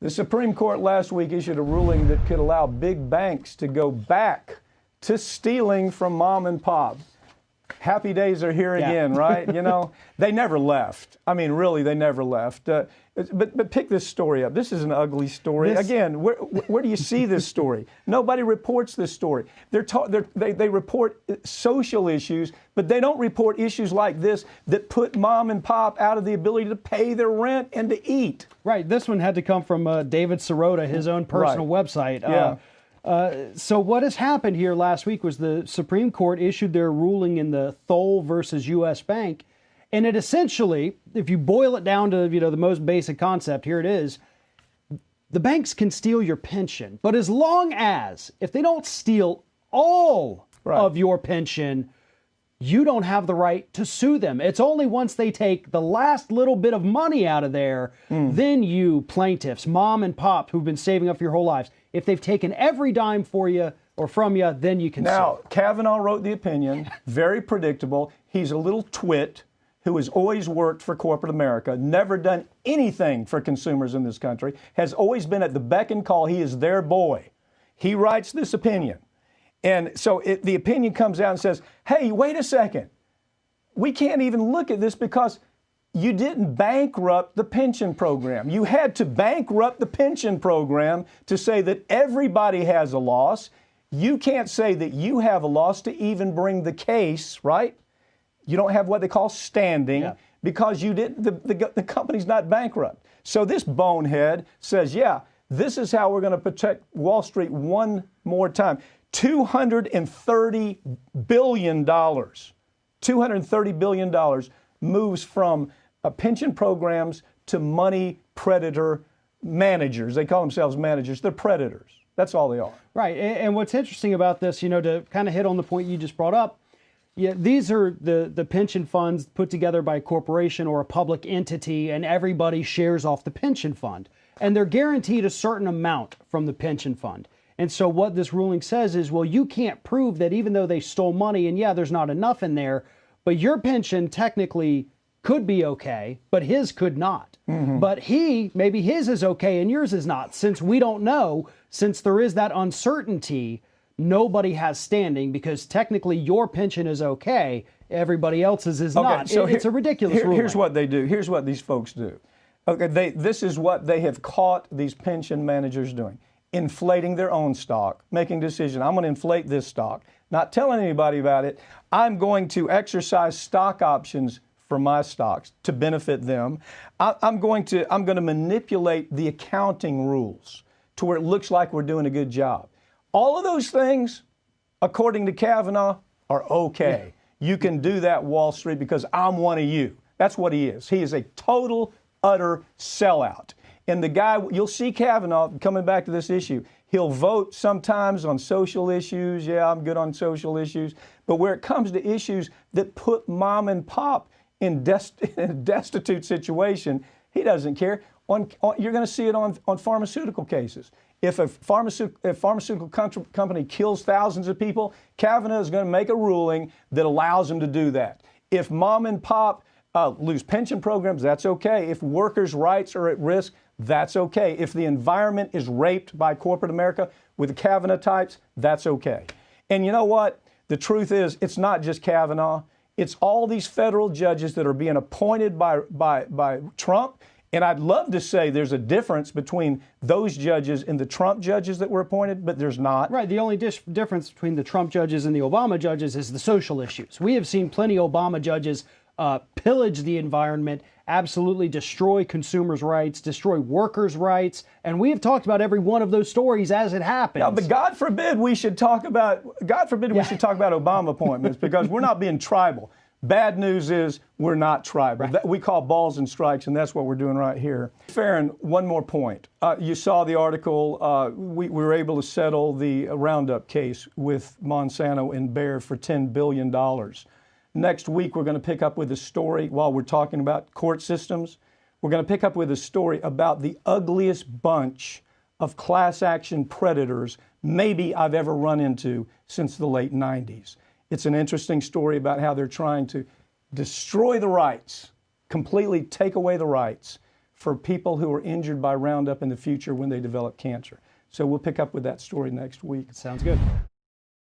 The Supreme Court last week issued a ruling that could allow big banks to go back to stealing from mom and pop. Happy days are here again, right? You know, they never left. I mean, really, they never left. But pick this story up. This is an ugly story. Again, where do you see this story? Nobody reports this story. They report social issues, but they don't report issues like this that put mom and pop out of the ability to pay their rent and to eat. Right. This one had to come from David Sirota, his own personal website. Yeah. So what has happened here last week was the Supreme Court issued their ruling in the Thole versus U.S. Bank. And it essentially, if you boil it down to, the most basic concept, here it is. The banks can steal your pension, but as long as, if they don't steal all of your pension, you don't have the right to sue them. It's only once they take the last little bit of money out of there, then you plaintiffs, mom and pop, who've been saving up for your whole lives, if they've taken every dime for you or from you, then you can sue. Now, Kavanaugh wrote the opinion, very predictable. He's a little twit who has always worked for corporate America, never done anything for consumers in this country, has always been at the beck and call. He is their boy. He writes this opinion. And so the opinion comes out and says, hey, wait a second. We can't even look at this because you didn't bankrupt the pension program. You had to bankrupt the pension program to say that everybody has a loss. You can't say that you have a loss to even bring the case, right? You don't have what they call standing because you didn't. The company's not bankrupt. So this bonehead says, yeah, this is how we're going to protect Wall Street one more time. $230 billion. $230 billion moves from pension programs to money predator managers. They call themselves managers. They're predators. That's all they are. Right. And what's interesting about this, to kind of hit on the point you just brought up, these are the pension funds put together by a corporation or a public entity, and everybody shares off the pension fund. And they're guaranteed a certain amount from the pension fund. And so what this ruling says is, well, you can't prove that even though they stole money, and there's not enough in there, but your pension technically could be okay, but his could not. But maybe his is okay and yours is not. Since we don't know, since there is that uncertainty, nobody has standing because technically your pension is okay, everybody else's is not. So it's a ridiculous ruling. Here's what they do. Here's what these folks do. Okay, this is what they have caught these pension managers doing. Inflating their own stock, making decisions. I'm going to inflate this stock, not telling anybody about it. I'm going to exercise stock options for my stocks to benefit them. I'm going to manipulate the accounting rules to where it looks like we're doing a good job. All of those things, according to Kavanaugh, are okay. You can do that, Wall Street, because I'm one of you. That's what he is. He is a total, utter sellout. And the guy, you'll see Kavanaugh, coming back to this issue, he'll vote sometimes on social issues. Yeah, I'm good on social issues. But where it comes to issues that put mom and pop in a destitute situation, he doesn't care. You're going to see it on pharmaceutical cases. If a pharmaceutical company kills thousands of people, Kavanaugh is going to make a ruling that allows them to do that. If mom and pop lose pension programs, that's okay. If workers' rights are at risk, that's okay. If the environment is raped by corporate America with the Kavanaugh types, that's okay. And you know what? The truth is, it's not just Kavanaugh. It's all these federal judges that are being appointed by Trump. And I'd love to say there's a difference between those judges and the Trump judges that were appointed, but there's not. Right. The only difference between the Trump judges and the Obama judges is the social issues. We have seen plenty of Obama judges pillage the environment, absolutely destroy consumers' rights, destroy workers' rights, and we have talked about every one of those stories as it happens. Yeah, but God forbid we should talk about Obama appointments because we're not being tribal. Bad news is we're not tribal. Right. We call balls and strikes, and that's what we're doing right here. Farron, one more point. You saw the article. We were able to settle the Roundup case with Monsanto and Bayer for $10 billion. Next week, we're going to pick up with a story while we're talking about court systems. We're going to pick up with a story about the ugliest bunch of class action predators maybe I've ever run into since the late 90s. It's an interesting story about how they're trying to destroy the rights, completely take away the rights for people who are injured by Roundup in the future when they develop cancer. So we'll pick up with that story next week. Sounds good.